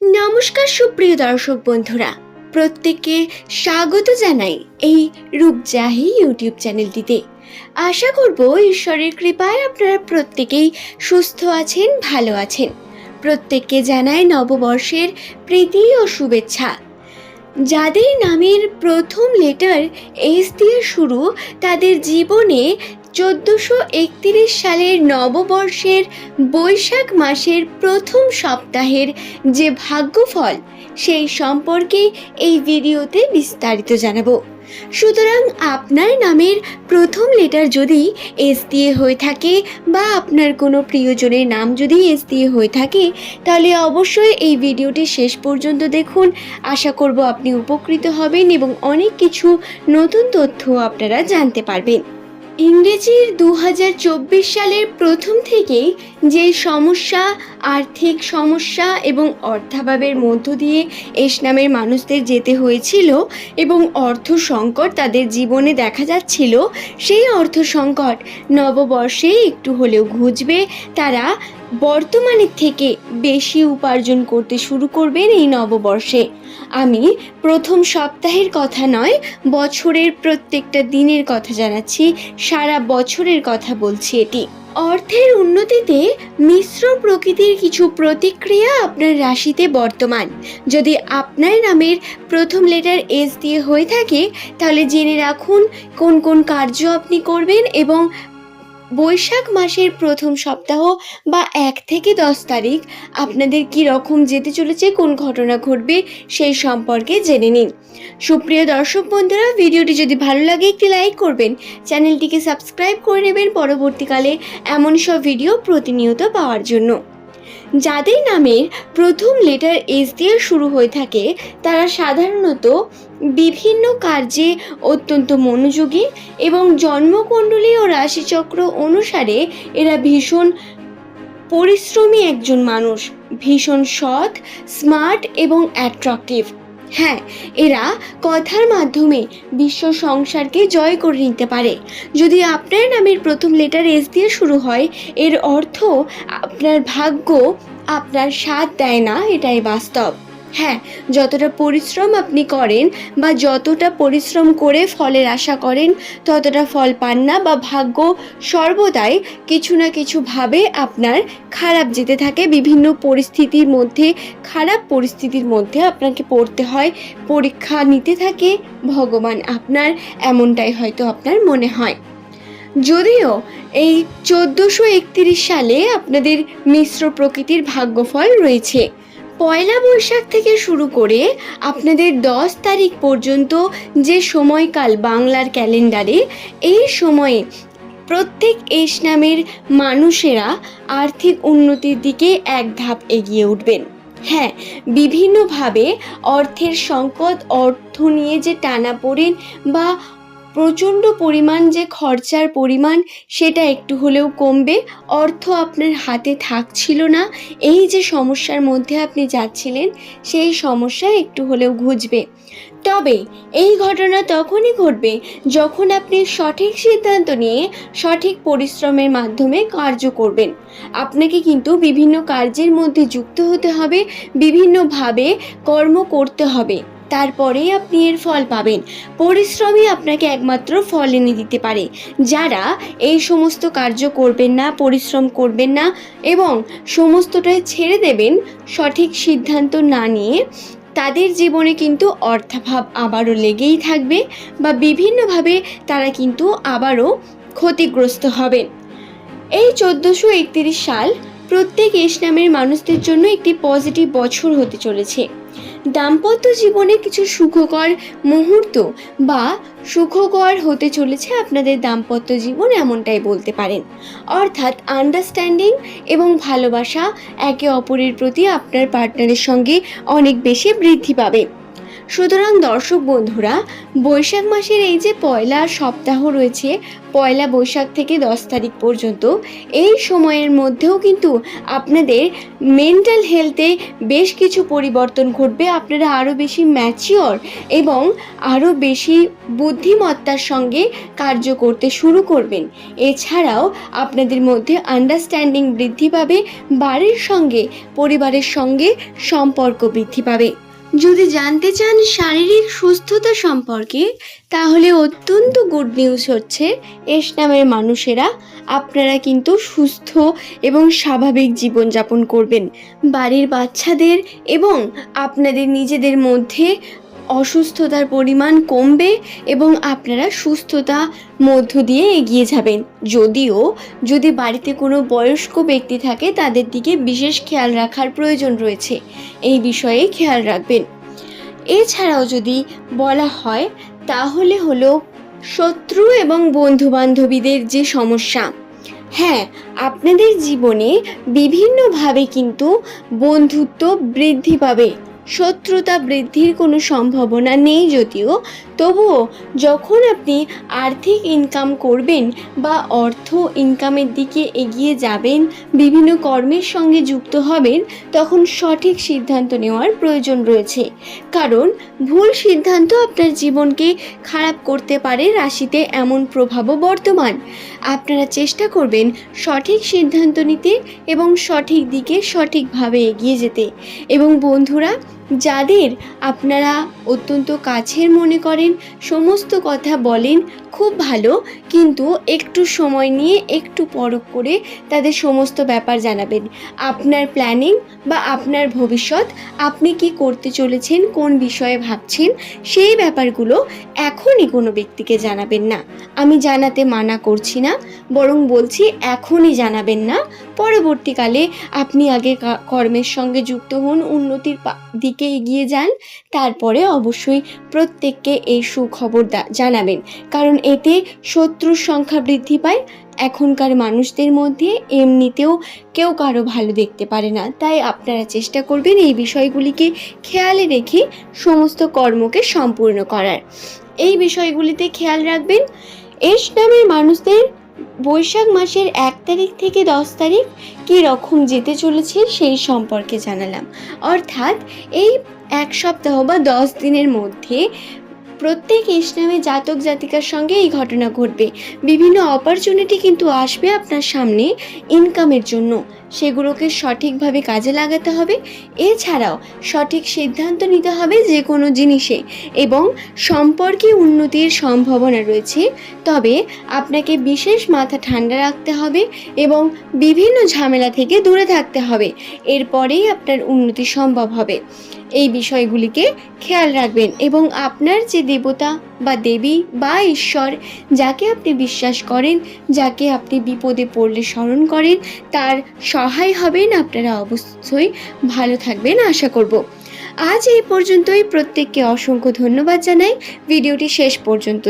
নমস্কার সুপ্রিয় দর্শক বন্ধুরা, প্রত্যেককে স্বাগত জানাই এই রূপজাহি ইউটিউব চ্যানেলটিতে। আশা করব ঈশ্বরের কৃপায় আপনারা প্রত্যেকেই সুস্থ আছেন, ভালো আছেন। প্রত্যেককে জানাই নববর্ষের প্রীতি ও শুভেচ্ছা। যাদের নামের প্রথম লেটার এস দিয়ে শুরু, তাদের জীবনে 1431 সালের নববর্ষের বৈশাখ মাসের প্রথম সপ্তাহের যে ভাগ্যফল, সেই সম্পর্কে এই ভিডিওতে বিস্তারিত জানাবো। সুতরাং আপনার নামের প্রথম লেটার যদি এস দিয়ে হয়ে থাকে বা আপনার কোনো প্রিয়জনের নাম যদি এস দিয়ে হয়ে থাকে, তাহলে অবশ্যই এই ভিডিওটি শেষ পর্যন্ত দেখুন। আশা করব আপনি উপকৃত হবেন এবং অনেক কিছু নতুন তথ্য আপনারা জানতে পারবেন। ইংরেজির 2024 সালের প্রথম থেকেই যে সমস্যা, আর্থিক সমস্যা এবং অর্থাভাবের মধ্য দিয়ে এস নামের মানুষদের যেতে হয়েছিল এবং অর্থ সংকট তাদের জীবনে দেখা যাচ্ছিল, সেই অর্থ সংকট নববর্ষে একটু হলেও ঘুচবে। তারা বর্তমানের থেকে বেশি উপার্জন করতে শুরু করবেন এই নববর্ষে। আমি প্রথম সপ্তাহের কথা নয়, বছরের প্রত্যেকটা দিনের কথা জানাচ্ছি, সারা বছরের কথা বলছি। এটি অর্থের উন্নতিতে মিশ্র প্রকৃতির কিছু প্রতিক্রিয়া আপনার রাশিতে বর্তমান। যদি আপনার নামের প্রথম লেটার এস দিয়ে হয়ে থাকে, তাহলে জেনে রাখুন কোন কোন কার্য আপনি করবেন এবং বৈশাখ মাসের প্রথম সপ্তাহ বা 1 থেকে 10 তারিখ আপনাদের কি রকম যেতে চলেছে, কোন ঘটনা ঘটবে সেই সম্পর্কে জেনে নিন। সুপ্রিয় দর্শক বন্ধুরা, ভিডিওটি যদি ভালো লাগে একটি লাইক করবেন, চ্যানেলটিকে সাবস্ক্রাইব করে নেবেন পরবর্তীকালে এমন সব ভিডিও প্রতিনিয়ত পাওয়ার জন্য। যাদের নামের প্রথম লেটার এস দিয়ে শুরু হয়ে থাকে, তারা সাধারণত বিভিন্ন কার্যে অত্যন্ত মনোযোগী এবং জন্মকুণ্ডলী ও রাশিচক্র অনুসারে এরা ভীষণ পরিশ্রমী একজন মানুষ, ভীষণ সৎ, স্মার্ট এবং অ্যাট্রাকটিভ। হ্যাঁ, এরা কথার মাধ্যমে বিশ্ব সংসারকে জয় করে নিতে পারে। যদি আপনার নামের প্রথম লেটার এস দিয়ে শুরু হয়, এর অর্থ আপনার ভাগ্য আপনার সাথ দেয় না, এটাই বাস্তব। হ্যাঁ, যতটা পরিশ্রম আপনি করেন বা যতটা পরিশ্রম করে ফলের আশা করেন, ততটা ফল পান না, বা ভাগ্য সর্বদাই কিছু না কিছুভাবে আপনার খারাপ যেতে থাকে। বিভিন্ন পরিস্থিতির মধ্যে, খারাপ পরিস্থিতির মধ্যে আপনাকে পড়তে হয়, পরীক্ষা নিতে থাকে ভগবান আপনার, এমনটাই হয়তো আপনার মনে হয়। যদিও এই 1431 সালে আপনাদের মিশ্র প্রকৃতির ভাগ্যফল রয়েছে। পয়লা বৈশাখ থেকে শুরু করে আপনাদের 10 তারিখ পর্যন্ত যে সময়কাল বাংলার ক্যালেন্ডারে, এই সময়ে প্রত্যেক এস নামের মানুষেরা আর্থিক উন্নতির দিকে এক ধাপ এগিয়ে উঠবেন। হ্যাঁ, বিভিন্নভাবে অর্থের সংকট, অর্থ নিয়ে যে টানাপোড়েন বা প্রচণ্ড পরিমাণ যে খরচার পরিমাণ, সেটা একটু হলেও কমবে। অর্থ আপনার হাতে থাকছিল না, এই যে সমস্যার মধ্যে আপনি যাচ্ছিলেন, সেই সমস্যা একটু হলেও ঘুচবে। তবে এই ঘটনা তখনই ঘটবে যখন আপনি সঠিক সিদ্ধান্ত নিয়ে সঠিক পরিশ্রমের মাধ্যমে কার্য করবেন। আপনাকে কিন্তু বিভিন্ন কার্যের মধ্যে যুক্ত হতে হবে, বিভিন্নভাবে কর্ম করতে হবে, তারপরেই আপনি এর ফল পাবেন। পরিশ্রমই আপনাকে একমাত্র ফল এনে দিতে পারে। যারা এই সমস্ত কার্য করবেন না, পরিশ্রম করবেন না এবং সমস্তটাই ছেড়ে দেবেন সঠিক সিদ্ধান্ত না নিয়ে, তাদের জীবনে কিন্তু অর্থাভাব আবারও লেগেই থাকবে বা বিভিন্নভাবে তারা কিন্তু আবারও ক্ষতিগ্রস্ত হবেন। এই 1431 সাল প্রত্যেক এস নামের মানুষদের জন্য একটি পজিটিভ বছর হতে চলেছে। দাম্পত্য জীবনে কিছু সুখকর মুহূর্ত বা সুখকর হতে চলেছে আপনাদের দাম্পত্য জীবন, এমনটাই বলতে পারেন। অর্থাৎ আন্ডারস্ট্যান্ডিং এবং ভালোবাসা একে অপরের প্রতি আপনার পার্টনারের সঙ্গে অনেক বেশি বৃদ্ধি পাবে। সুতরাং দর্শক বন্ধুরা, বৈশাখ মাসের এই যে পয়লা সপ্তাহ রয়েছে, পয়লা বৈশাখ থেকে 10 তারিখ পর্যন্ত, এই সময়ের মধ্যেও কিন্তু আপনাদের মেন্টাল হেলথে বেশ কিছু পরিবর্তন ঘটবে। আপনারা আরও বেশি ম্যাচিওর এবং আরও বেশি বুদ্ধিমত্তার সঙ্গে কার্য করতে শুরু করবেন। এছাড়াও আপনাদের মধ্যে আন্ডারস্ট্যান্ডিং বৃদ্ধি পাবে, বাড়ির সঙ্গে পরিবারের সঙ্গে সম্পর্ক বৃদ্ধি পাবে। যদি জানতে চান শারীরিক সুস্থতা সম্পর্কে, তাহলে অত্যন্ত গুড নিউজ হচ্ছে, এস নামের মানুষেরা আপনারা কিন্তু সুস্থ এবং স্বাভাবিক জীবনযাপন করবেন। বাড়ির বাচ্চাদের এবং আপনাদের নিজেদের মধ্যে অসুস্থতার পরিমাণ কমবে এবং আপনারা সুস্থতা মধ্য দিয়ে এগিয়ে যাবেন। যদিও যদি বাড়িতে কোনো বয়স্ক ব্যক্তি থাকে, তাদের দিকে বিশেষ খেয়াল রাখার প্রয়োজন রয়েছে, এই বিষয়ে খেয়াল রাখবেন। এছাড়াও যদি বলা হয় তাহলে হলো শত্রু এবং বন্ধুবান্ধবীদের যে সমস্যা, হ্যাঁ, আপনাদের জীবনে বিভিন্নভাবে কিন্তু বন্ধুত্ব বৃদ্ধি পাবে। শত্রুতা বৃদ্ধির কোনো সম্ভাবনা নেই যদিও, তবুও যখন আপনি আর্থিক ইনকাম করবেন বা অর্থ ইনকামের দিকে এগিয়ে যাবেন, বিভিন্ন কর্মের সঙ্গে যুক্ত হবেন, তখন সঠিক সিদ্ধান্ত নেওয়ার প্রয়োজন রয়েছে। কারণ ভুল সিদ্ধান্ত আপনার জীবনকে খারাপ করতে পারে। রাশিতে এমন প্রভাবও বর্তমান। আপনারা চেষ্টা করবেন সঠিক সিদ্ধান্ত নিতে এবং সঠিক দিকে সঠিকভাবে এগিয়ে যেতে। এবং বন্ধুরা, যাদের আপনারা অত্যন্ত কাছের মনে করেন, সমস্ত কথা বলেন, খুব ভালো, কিন্তু একটু সময় নিয়ে একটু পরখ করে তাদের সমস্ত ব্যাপার জানাবেন। আপনার প্ল্যানিং বা আপনার ভবিষ্যৎ, আপনি কি করতে চলেছেন, কোন বিষয়ে ভাবছেন, সেই ব্যাপারগুলো এখনই কোনো ব্যক্তিকে জানাবেন না। আমি জানাতে মানা করছি না, বরং বলছি এখনই জানাবেন না। পরবর্তীকালে আপনি আগে কর্মের সঙ্গে যুক্ত হন, উন্নতির দিকে এগিয়ে যান, তারপরে অবশ্যই প্রত্যেককে এই সুখবর জানাবেন। কারণ এতে শত্রুর সংখ্যা বৃদ্ধি পায়। এখনকার মানুষদের মধ্যে এমনিতেও কেউ কারো ভালো দেখতে পারে না। তাই আপনারা চেষ্টা করবেন এই বিষয়গুলিকে খেয়ালে রেখে সমস্ত কর্মকে সম্পূর্ণ করার। এই বিষয়গুলিতে খেয়াল রাখবেন। এস নামের মানুষদের বৈশাখ মাসের 1 তারিখ থেকে 10 তারিখ কী রকম যেতে চলেছে সেই সম্পর্কে জানালাম। অর্থাৎ এই 1 সপ্তাহ বা 10 দিনের মধ্যে প্রত্যেক এস নামে জাতক জাতিকার সঙ্গে এই ঘটনা ঘটবে। বিভিন্ন অপরচুনিটি কিন্তু আসবে আপনার সামনে ইনকামের জন্য, সেগুলোকে সঠিকভাবে কাজে লাগাতে হবে। এছাড়াও সঠিক সিদ্ধান্ত নিতে হবে যে কোনো জিনিসে, এবং সম্পর্কে উন্নতির সম্ভাবনা রয়েছে। তবে আপনাকে বিশেষ মাথা ঠান্ডা রাখতে হবে এবং বিভিন্ন ঝামেলা থেকে দূরে থাকতে হবে, এরপরেই আপনার উন্নতি সম্ভব হবে। এই বিষয়গুলিকে খেয়াল রাখবেন এবং আপনার যে দেবতা বা দেবী বা ঈশ্বর, যাকে আপনি বিশ্বাস করেন, যাকে আপনি বিপদে পড়লে স্মরণ করেন, তার সহায় হবেন। আপনারা অবশ্যই ভালো থাকবেন আশা করব। আজ এই পর্যন্তই। প্রত্যেককে অসংখ্য ধন্যবাদ জানাই ভিডিওটি শেষ পর্যন্ত